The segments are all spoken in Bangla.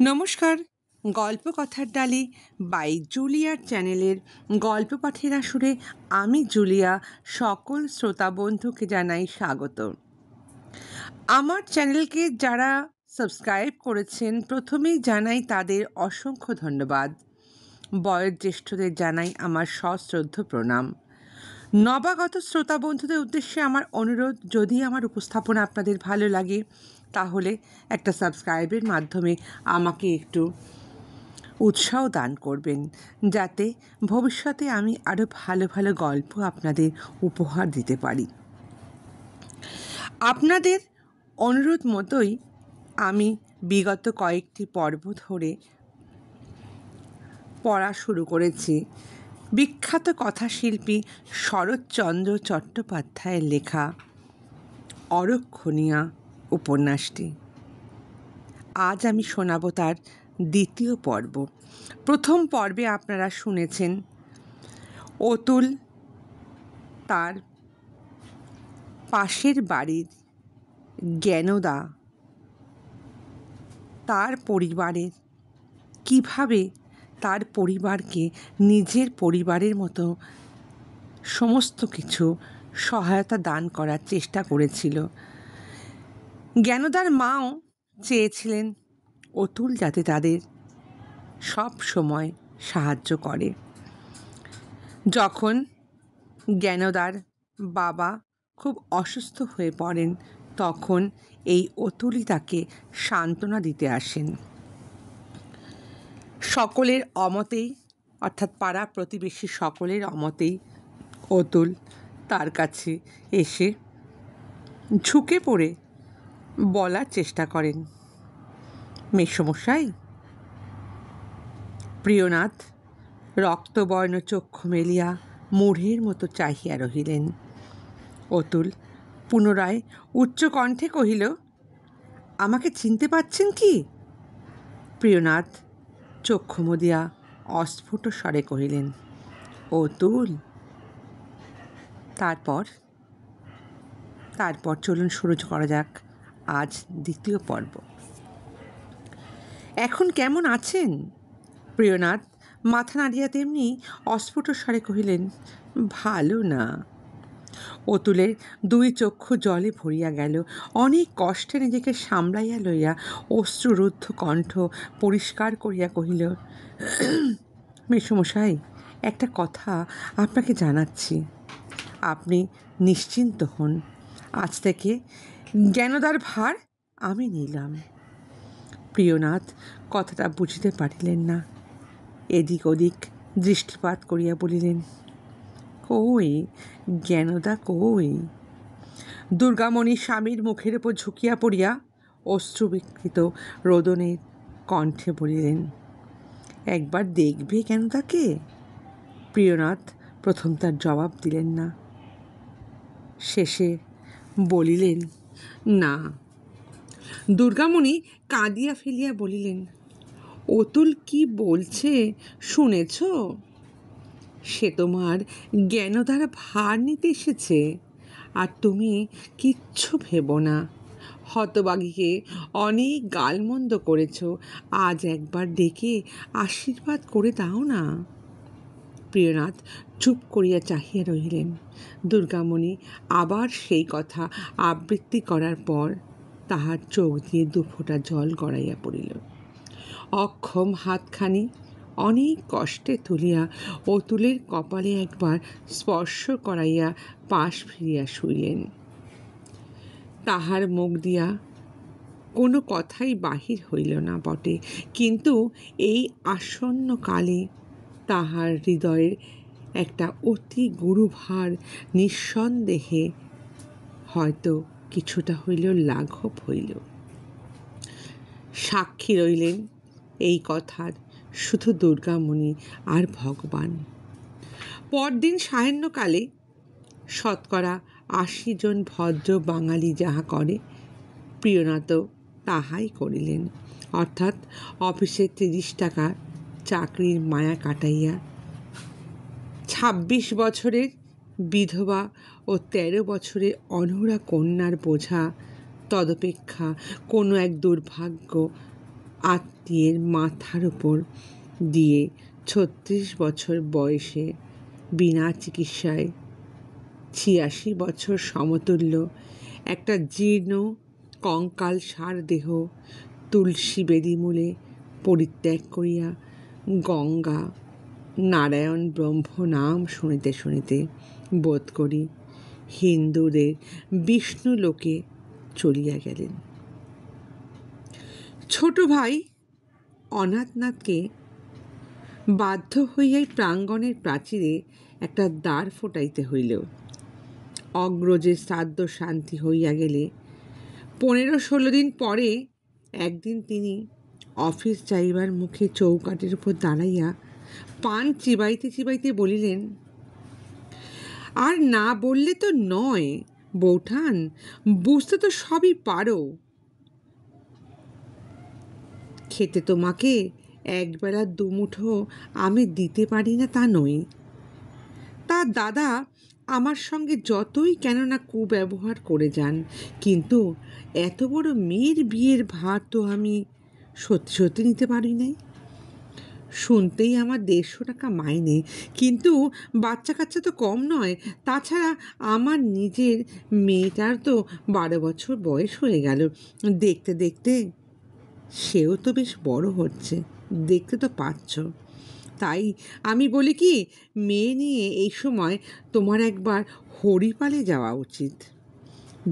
নমস্কার। গল্প কথার ডালি বাই জুলিয়ার চ্যানেলের গল্প পাঠের আসরে আমি জুলিয়া সকল শ্রোতা বন্ধুকে জানাই স্বাগত। আমার চ্যানেলকে যারা সাবস্ক্রাইব করেছেন প্রথমেই জানাই তাদের অসংখ্য ধন্যবাদ। বয়োজ্যেষ্ঠদের জানাই আমার সশ্রদ্ধ প্রণাম। নবাগত শ্রোতা বন্ধুদের উদ্দেশ্যে আমার অনুরোধ, যদি আমার উপস্থাপনা আপনাদের ভালো লাগে তাহলে একটা সাবস্ক্রাইবের মাধ্যমে আমাকে একটু উৎসাহ দান করবেন, যাতে ভবিষ্যতে আমি আরও ভালো ভালো গল্প আপনাদের উপহার দিতে পারি। আপনাদের অনুরোধ মতোই আমি বিগত কয়েকটি পর্ব ধরে পড়া শুরু করেছি বিখ্যাত কথাশিল্পী শরৎচন্দ্র চট্টোপাধ্যায়ের লেখা অরক্ষণীয়া উপন্যাসটি। আজ আমি শোনাব তার দ্বিতীয় পর্ব। প্রথম পর্বে আপনারা শুনেছেন অতুল তার পাশের বাড়ির জ্ঞানদা তার পরিবারের কিভাবে তার পরিবারকে নিজের পরিবারের মতো সমস্ত কিছু সহায়তা দান করার চেষ্টা করেছিল। জ্ঞানদার মাও চেয়েছিলেন অতুল যাতে তাদের সব সময় সাহায্য করে। যখন জ্ঞানদার বাবা খুব অসুস্থ হয়ে পড়েন তখন এই অতুলই তাকে সান্ত্বনা দিতে আসেন। সকলের অমতেই, অর্থাৎ পাড়া প্রতিবেশী সকলের অমতেই অতুল তার কাছে এসে ঝুঁকে পড়ে বলার চেষ্টা করেন, মেসমশাই। প্রিয়নাথ রক্তবর্ণ চক্ষু মেলিয়া মূঢ়ের মতো চাহিয়া রহিলেন। অতুল পুনরায় উচ্চকণ্ঠে কহিল, আমাকে চিনতে পাচ্ছেন কি? প্রিয়নাথ চক্ষু মুদিয়া অস্ফুট স্বরে কহিলেন, অতুল। তারপর চলুন শুরু করা যাক আজ দ্বিতীয় পর্ব। এখন কেমন আছেন? প্রিয়নাথ মাথা নাড়িয়া তেমনি অস্ফুট স্বরে কহিলেন, ভালো না। অতুলের দুই চক্ষু জলে ভরিয়া গেল। অনেক কষ্টে নিজেকে সামলাইয়া লইয়া অশ্রুরুদ্ধ কণ্ঠ পরিষ্কার করিয়া কহিল, মেসমশাই, একটা কথা আপনাকে জানাচ্ছি। আপনি নিশ্চিন্ত হন, আজ থেকে জ্ঞানদার ভার আমি নিলাম। প্রিয়নাথ কথাটা বুঝিতে পারিলেন না। এদিক ওদিক দৃষ্টিপাত করিয়া বলিলেন, কই জ্ঞানদা কই? দুর্গামণি স্বামীর মুখের উপর ঝুঁকিয়া পড়িয়া অশ্রুবিকৃত রোদনের কণ্ঠে বলিলেন, একবার দেখবে জ্ঞানদাকে? প্রিয়নাথ প্রথম তার জবাব দিলেন না, শেষে বলিলেন, না। দুর্গামণি কাঁদিয়া ফেলিয়া বলিলেন, অতুল কি বলছে শুনেছ? সে তোমার জ্ঞানদার ভার নিতে এসেছে, আর তুমি কিচ্ছু ভেবো না। হতভাগীকে অনেক গালমন্দ করেছ, আজ একবার ডেকে আশীর্বাদ করে দাও না। প্রিয়নাথ চুপ করিয়া চাহিয়া রহিলেন। দুর্গামণি আবার সেই কথা আবৃত্তি করার পর তাহার চোখ দিয়ে দুফোঁটা জল গড়াইয়া পড়িল। অক্ষম হাতখানি অনেক কষ্টে তুলিয়া অতুলের কপালে একবার স্পর্শ করাইয়া পাশ ফিরিয়া শুইলেন। তাহার মুখ দিয়া কোনো কথাই বাহির হইল না বটে, কিন্তু এই আসন্ন কালে তাহার হৃদয়ের একটা অতি গুরুভার নিঃসন্দেহে হয়তো কিছুটা হইলেও লাঘব হইল। সাক্ষী রইলেন এই কথার শুধু দুর্গামণি আর ভগবান। পরদিন সায়াহ্নকালে 80 জন ভদ্র বাঙালি যাহা করে প্রিয়নাথও তাহাই করিলেন। অর্থাৎ অফিসে 30 টাকা চাকরির মায়া কাটাইয়া 26 বছরের বিধবা ও 13 বছরের অনহরা কন্যার বোঝা তদপেক্ষা কোনো এক দুর্ভাগ্য আত্মীয়ের মাথার উপর দিয়ে ৩৬ বছর বয়সে বিনা চিকিৎসায় ৮৬ বছর সমতুল্য একটা জীর্ণ কঙ্কালসার দেহ তুলসী বেদিমূলে পরিত্যাগ করিয়া গঙ্গা নারায়ণ ব্রহ্ম নাম শুনিতে শুনিতে বোধ করি হিন্দুদের বিষ্ণু লোকে চলিয়া গেলেন। ছোট ভাই অনাথনাথকে বাধ্য হইয়াই প্রাঙ্গণের প্রাচীরে একটা দ্বার ফোটাইতে হইল। অগ্রজের শ্রাদ্ধ শান্তি হইয়া গেলে ১৫-১৬ দিন পরে একদিন তিনি অফিস যাইবার মুখে চৌকাঠের উপর দাঁড়াইয়া পান চিবাইতে চিবাইতে বলিলেন, আর না বললে তো নয় বৌঠান, বুঝতে তো সবই পারো। খেতে তোমাকে একবেলা দুমুঠো আমি দিতে পারি না তা নই। তার দাদা আমার সঙ্গে যতই কেননা কুব্যবহার করে যান, কিন্তু এত বড় মেয়ের বিয়ের ভার তো আমি সত্যি সত্যি নিতে পারি নাই। শুনতেই আমার ১৫০ টাকা মাইনে, কিন্তু বাচ্চা কাচ্চা তো কম নয়। তাছাড়া আমার নিজের মেয়েটার তো ১২ বছর বয়স হয়ে গেল। দেখতে দেখতে সেও তো বেশ বড় হচ্ছে, দেখতে তো পাচ্ছ। তাই আমি বলি কি, মেয়ে নিয়ে এই সময় তোমার একবার হরিপালে যাওয়া উচিত।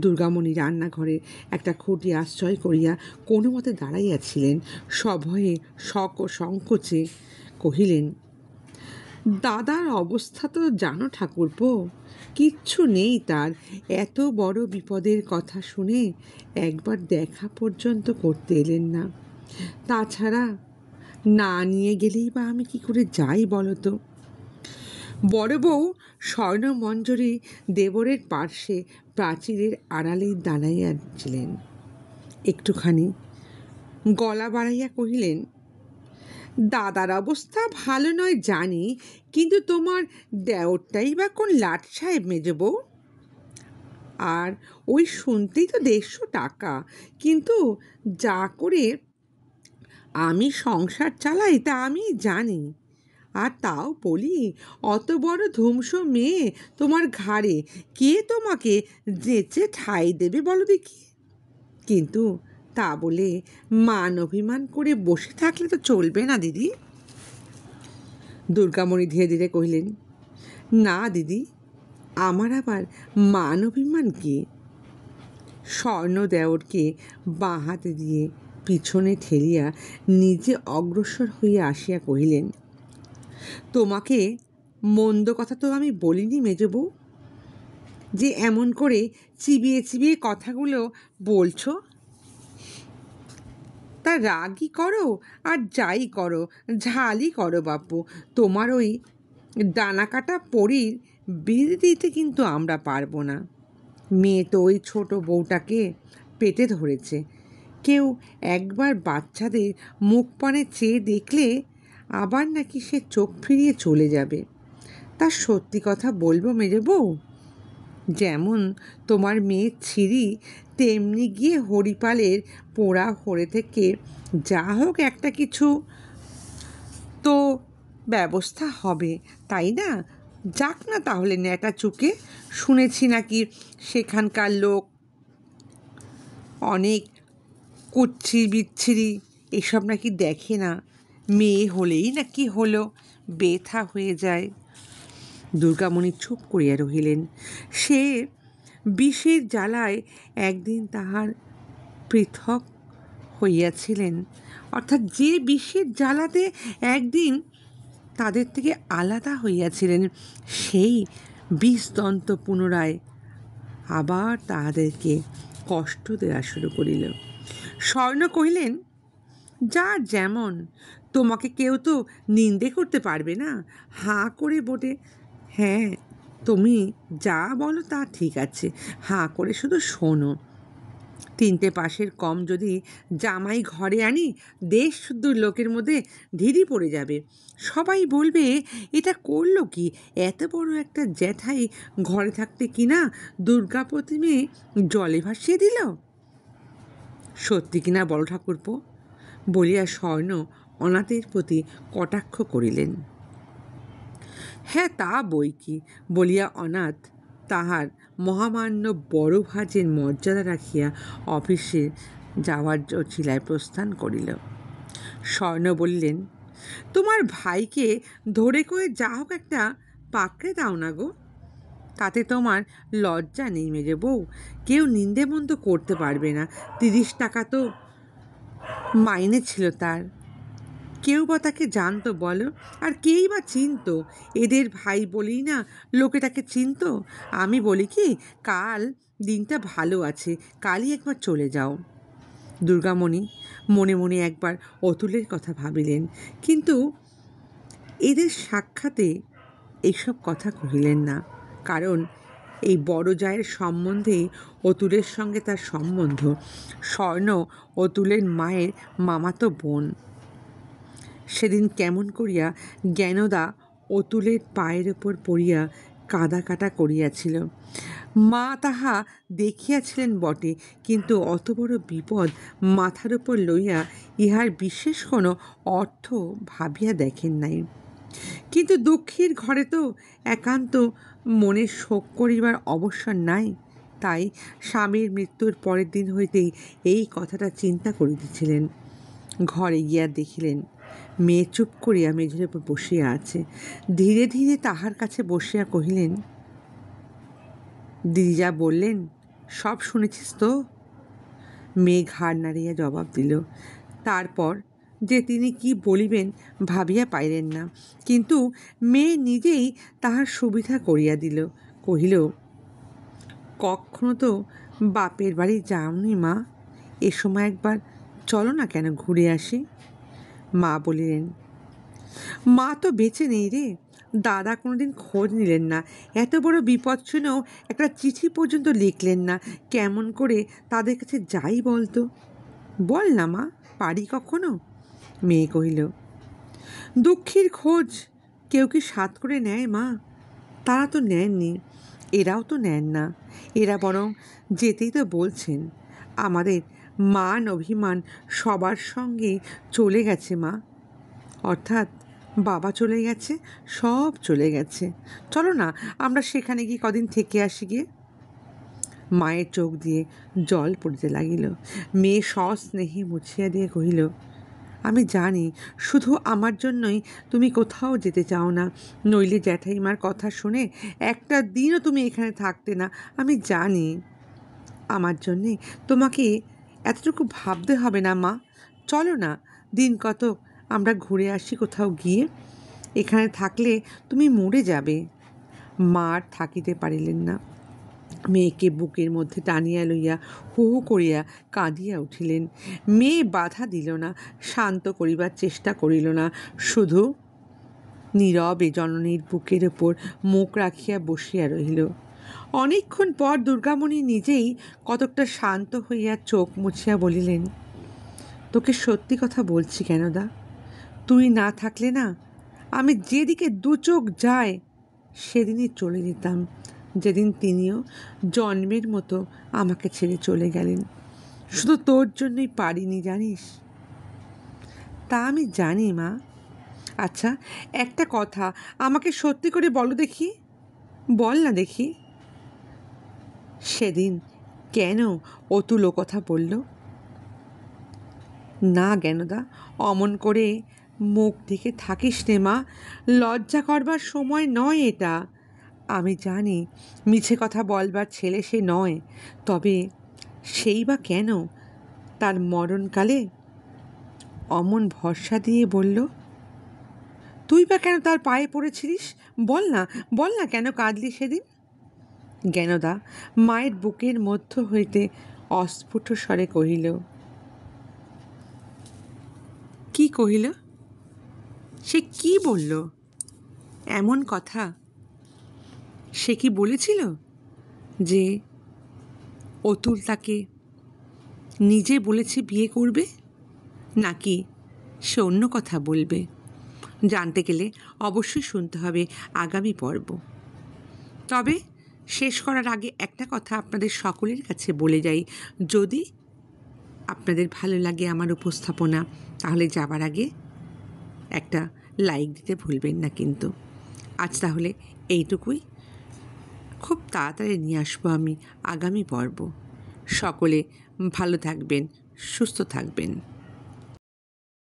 দুর্গামণি রান্নাঘরে একটা খুঁটি আশ্রয় করিয়া কোনো মতে দাঁড়াইয়াছিলেন। সভয়ে সংকোচে কহিলেন, দাদার অবস্থা তো জানো ঠাকুরপো, কিচ্ছু নেই তার। এত বড় বিপদের কথা শুনে একবার দেখা পর্যন্ত করতে এলেন না। তাছাড়া না নিয়ে গেলেই বা আমি কি করে যাই বলো তো। বড় বউ স্বর্ণমঞ্জরী দেবরের পার্শ্বে প্রাচীরের আড়ালেই দাঁড়াইয়াছিলেন। একটুখানি গলা বাড়াইয়া কহিলেন, দাদার অবস্থা ভালো নয় জানি, কিন্তু তোমার দেওরটাই বা কোন লাট সাহেব মেজো বউ। আর ওই শুনতেই তো ১৫০ টাকা, কিন্তু যা করে আমি সংসার চালাই তা আমি জানি। আর তাও বলি, অত বড় ধুমস মেয়ে তোমার ঘাড়ে, কে তোমাকে যেচে ঠাঁই দেবে বলো দেখি। কিন্তু তা বলে মান অভিমান করে বসে থাকলে তো চলবে না দিদি। দুর্গামণি ধীরে ধীরে কহিলেন, না দিদি, আমার আবার মান অভিমান কি? স্বর্ণ দেওরকে বাঁ হাতে দিয়ে পিছনে ঠেলিয়া নিজে অগ্রসর হইয়া আসিয়া কহিলেন, তোমাকে মন্দ কথা তো আমি বলিনি মেজবউ, যে এমন করে চিবিয়ে চিবিয়ে কথাগুলো বলছো। তা রাগই করো আর যাই করো, ঝালই করো বাপু, তোমার ওই ডানা কাটা পরীর বিয়ে দিতে কিন্তু আমরা পারবো না। মেয়ে তো ওই ছোট বউটাকে পেটে ধরেছে। কেউ একবার বাচ্চাদের মুখ পানে চেয়ে দেখলে আবার নাকি সে চোখ ফিরিয়ে চলে যাবে। তা সত্যি কথা বলবো মেজো বউ, যেমন তোমার মেয়ে ছিরি, তেমনি গিয়ে হরিপালের পোড়া হরে থেকে যা হোক একটা কিছু তো ব্যবস্থা হবে, তাই না? যাক না তাহলে ন্যাটা চুকে। শুনেছি নাকি সেখানকার লোক অনেক কুচ্ছি বিচ্ছিরি এসব নাকি দেখে না, মেয়ে হলেই নাকি হলো বেথা হয়ে যায়। দুর্গামণি চুপ করিয়া রহিলেন। সে বিষের জ্বালায় একদিন তাহার পৃথক হইয়াছিলেন, অর্থাৎ যে বিষের জ্বালাতে একদিন তাদের থেকে আলাদা হইয়াছিলেন, সেই বিষদন্ত পুনরায় আবার তাহাদেরকে কষ্ট দেওয়া শুরু করিল। স্বর্ণ কহিলেন, যার যেমন, তোমাকে কেউ তো নিন্দে করতে পারবে না। হাঁ করে বটে, হ্যাঁ তুমি যা বলো তা ঠিক আছে, হাঁ করে শুধু শোনো। ৩টে পাশের কম যদি জামাই ঘরে আনি, দেশ শুদ্ধ লোকের মধ্যে ঢিরি পড়ে যাবে। সবাই বলবে, এটা করলো কি, এত বড় একটা জ্যাঠাই ঘরে থাকতে কিনা দুর্গা প্রতিমে জলে ভাসিয়ে দিল। সত্যি কিনা বলো ঠাকুরপো, বলিয়া স্বর্ণ অনাথের প্রতি কটাক্ষ করিলেন। হ্যাঁ, তা বই কি, বলিয়া অনাথ তাহার মহামান্য বড় ভাজের মর্যাদা রাখিয়া অফিসে যাওয়ার চিলায় প্রস্থান করিল। স্বর্ণ বললেন, তোমার ভাইকে ধরে কয়ে যা হোক একটা পাকড়ে দাও না গো, তাতে তোমার লজ্জা নেই মেজে বউ? কেউ নিন্দে মন্দ করতে পারবে না। 30 টাকা তো মাইনে ছিল তার। কেউ বা তাকে জানতো বলো? আর কেই বা চিনতো? এদের ভাই বলেই না লোকে তাকে চিনত। আমি বলি কি, কাল দিনটা ভালো আছে, কালই একবার চলে যাও। দুর্গামণি মনে মনে একবার অতুলের কথা ভাবিলেন, কিন্তু এদের সাক্ষাতে এইসব কথা কহিলেন না। কারণ এই বড় জায়ের সম্বন্ধে অতুলের সঙ্গে তার সম্বন্ধ। স্বর্ণ অতুলের মায়ের মামাতো বোন। সেদিন কেমন করিয়া জ্ঞানদা অতুলের পায়ের ওপর পড়িয়া কাদা কাটা করিয়াছিল। মা তাহা দেখিয়াছিলেন বটে, কিন্তু অত বড় বিপদ মাথার উপর লইয়া ইহার বিশেষ কোনো অর্থ ভাবিয়া দেখেন নাই। কিন্তু দুঃখীর ঘরে তো একান্ত মনে শোক করিবার অবসর নাই। তাই স্বামীর মৃত্যুর পরের দিন হইতেই এই কথাটা চিন্তা করিতেছিলেন। ঘরে গিয়া দেখিলেন মেয়ে চুপ করিয়া মেঝের উপর বসিয়া আছে। ধীরে ধীরে তাহার কাছে বসিয়া কহিলেন, দিদি যা বললেন সব শুনেছিস তো? মেয়ে ঘাড় নাড়িয়া জবাব দিল। তারপর যে তিনি কি বলিবেন ভাবিয়া পাইলেন না, কিন্তু মেয়ে নিজেই তাহার সুবিধা করিয়া দিল। কহিল, কখনো তো বাপের বাড়ি যাওনি মা, এ সময় একবার চলো না কেন, ঘুরে আসি। মা বলিলেন, মা তো বেঁচে নেই রে। দাদা কোনোদিন খোঁজ নিলেন না, এত বড় বিপদ শুনেও একটা চিঠি পর্যন্ত লিখলেন না। কেমন করে তাদের কাছে যাই বলতো? বল না মা, পারি কখনো? মেয়ে কহিল, দুঃখীর খোঁজ কেউ কি সাথ করে নেয় মা? তারা তো নেননি, এরাও তো নেন না। এরা বরং যেতেই তো বলছেন। আমাদের মান অভিমান সবার সঙ্গে চলে গেছে মা। অর্থাৎ বাবা চলে গেছে, সব চলে গেছে। চলো না আমরা সেখানে গিয়ে কদিন থেকে আসি গিয়ে। মায়ের চোখ দিয়ে জল পড়িতে লাগিল। মেয়ে সস্নেহে মুছিয়া দিয়ে কহিল, আমি জানি শুধু আমার জন্যই তুমি কোথাও যেতে চাও না, নইলে জ্যাঠাইমার কথা শুনে একটা দিনও তুমি এখানে থাকতে না। আমি জানি। আমার জন্যে তোমাকে এতটুকু ভাবতে হবে না মা। চলো না, দিন কতক আমরা ঘুরে আসি কোথাও গিয়ে। এখানে থাকলে তুমি মরে যাবে। মা আর থাকিতে পারিলেন না। মেয়েকে বুকের মধ্যে টানিয়া লইয়া হু হু করিয়া কাঁদিয়া উঠিলেন। মেয়ে বাধা দিল না, শান্ত করিবার চেষ্টা করিল না, শুধু নীরবে জননীর বুকের ওপর মুখ রাখিয়া বসিয়া রহিল। অনেকক্ষণ পর দুর্গামণি নিজেই কতকটা শান্ত হইয়া চোখ মুছিয়া বলিলেন, তোকে সত্যি কথা বলছি জ্ঞানদা, তুই না থাকলে না আমি যেদিকে দু চোখ যায় সেদিনই চলে যেতাম, যেদিন তিনিও জন্মের মতো আমাকে ছেড়ে চলে গেলেন। শুধু তোর জন্যই পারিনি, জানিস? তা আমি জানি মা। আচ্ছা, একটা কথা আমাকে সত্যি করে বলো দেখি, বল না দেখি, সেদিন কেন অতুল ও কথা বলল? না জ্ঞানদা, অমন করে মুখ ঢেকে থাকিস নে মা, লজ্জা করবার সময় নয় এটা। আমি জানি মিছে কথা বলবার ছেলে সে নয়, তবে সেই বা কেন তার মরণকালে অমন ভরসা দিয়ে বলল? তুই বা কেন তার পায়ে পড়েছিলিস? বল না, বল না কেন কাঁদলি সেদিন? জ্ঞানদা মায়ের বুকের মধ্য হইতে অস্ফুট স্বরে কহিল। কি কহিল? সে কি বলল? এমন কথা সে কি বলেছিল যে অতুল তাকে নিজে বলেছে বিয়ে করবে, নাকি সে অন্য কথা বলবে? জানতে গেলে অবশ্যই শুনতে হবে আগামী পর্ব। তবে শেষ করার আগে একটা কথা আপনাদের সকলের কাছে বলে যাই, যদি আপনাদের ভালো লাগে আমার উপস্থাপনা, তাহলে যাবার আগে একটা লাইক দিতে ভুলবেন না কিন্তু। আজ তাহলে এইটুকুই। খুব তাড়াতাড়ি নিয়ে আসবো আমি আগামী পর্ব। সকলে ভালো থাকবেন, সুস্থ থাকবেন।